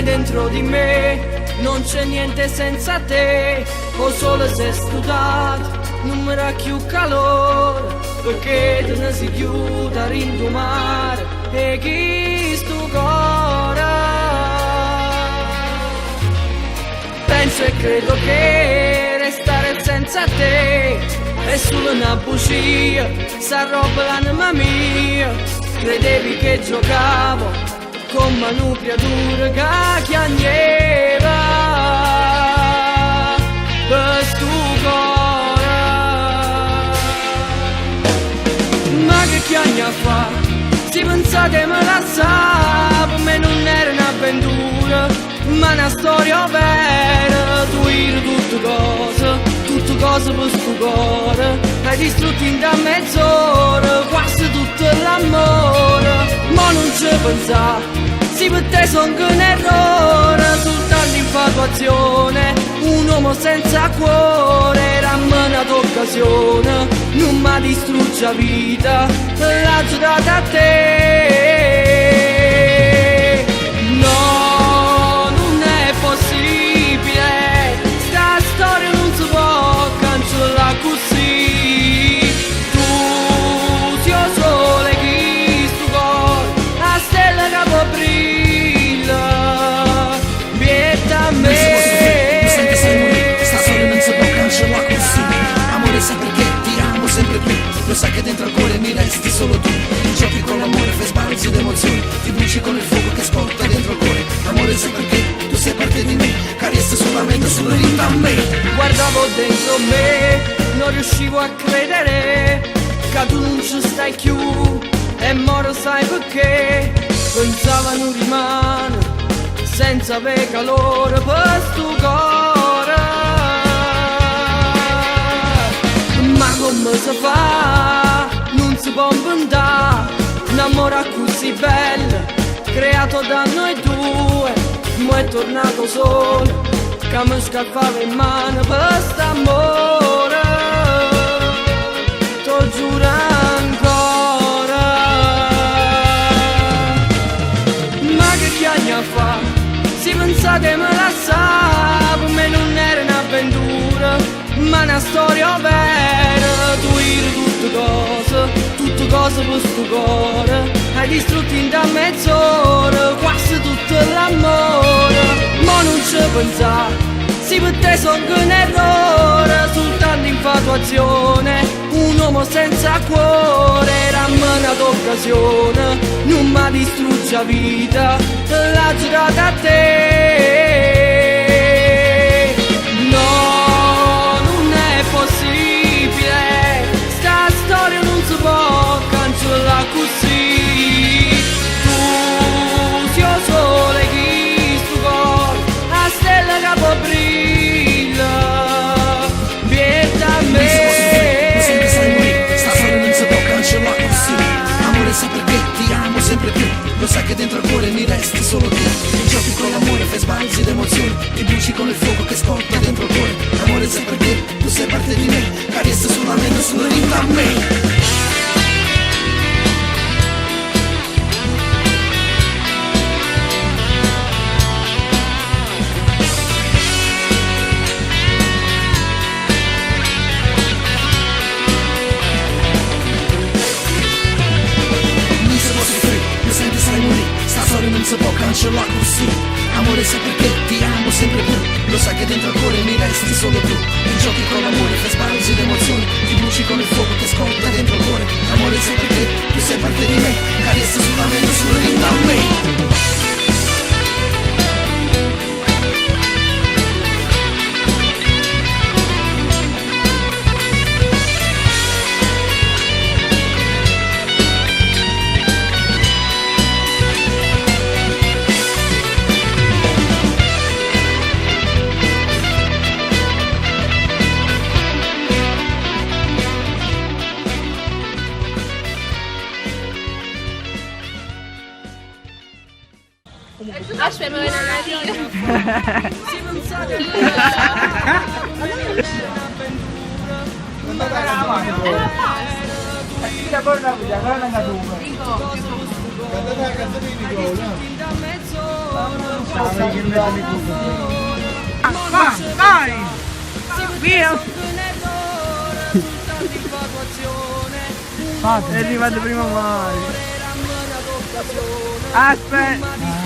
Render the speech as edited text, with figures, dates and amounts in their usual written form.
dentro di me non c'è niente senza te, o solo se studiato non mi dà più calore, perché te ne si chiude a rindomare e chi sto cuore. Penso e credo che restare senza te è solo una bugia, sta roba l'anima mia. Credevi che giocavo con manu creatura che chiagneva per stu cuore. Ma che chiagna fa? Si pensa che me la sa, per me non era un'avventura, ma una storia vera. Tu eri tutte cose per sto cuore, hai distrutto in da mezz'ora quasi tutto l'amore. Ma non ci pensa, sì per te son che un errore, soltanto infatuazione, un uomo senza cuore. Era un'altra occasione, non mi distrugge la vita, l'ha giurata a te. No, non è possibile, sta storia non si può cancellare così. Tu sei il sole che sto cuore, la stella che può brilla, vieta a me. Sempre sei morire, sta storia non si può cancellare così. Amore sai perché ti amo sempre più, lo sai che dentro al cuore mi resti solo tu. Giochi con l'amore, fai sbalzi d'emozioni, ti bruci con il fuoco che scotta dentro il cuore. Amore sai perché tu sei parte di me, carezza sulla mente, sulla rinda a me. Guardavo dentro me, non riuscivo a credere che tu non ci stai più, e moro sai perché pensava non rimane senza avere calore per sto cuore. Ma come si fa? Non si può inventare un amore così bello, creato da noi due. Ma è tornato solo, che mi scappava in mano per st'amore. T'ho giuro ancora. Ma che chiagna fa? Si pensa che me la sa, per me non era un'avventura, ma una storia vera. Tu eri tutte cose per sto cuore, hai distrutto in da mezz'ora quasi tutto l'amore. Ma non ci pensa, sì per te son che un errore, soltanto infatuazione, un uomo senza cuore. Era un'altra occasione, non mi distrugge la vita, l'ha giurata a te. No, non è possibile, sta storia non si può cancellare così. Tu sei il sole che sto cuore, la stella che può brilla, vieta a me. Sempre sai morire, sta storia non si può cancellare così. Amore sai perché ti amo sempre più, lo sai che dentro al cuore mi resti solo tu. Giochi con l'amore, fai sbalzi d'emozioni, ti bruci con il fuoco che scotta dentro il cuore. Amore sai perché tu sei parte di me, carezza sulla mente, sulla rinda a me. Non si può cancellare così. Amore sai perché ti amo sempre più, lo sai che dentro al cuore mi resti solo tu. E giochi con l'amore, fai sbalzi d'emozioni, ti bruci con il fuoco che scotta dentro il cuore. Amore sai perché tu sei parte di me, carezza sulla mente, sulla rinda a me. Aspetta, me la radio. Si pensa che Canzone di Nicola. Vai! Via! È arrivato prima mai. Aspetta!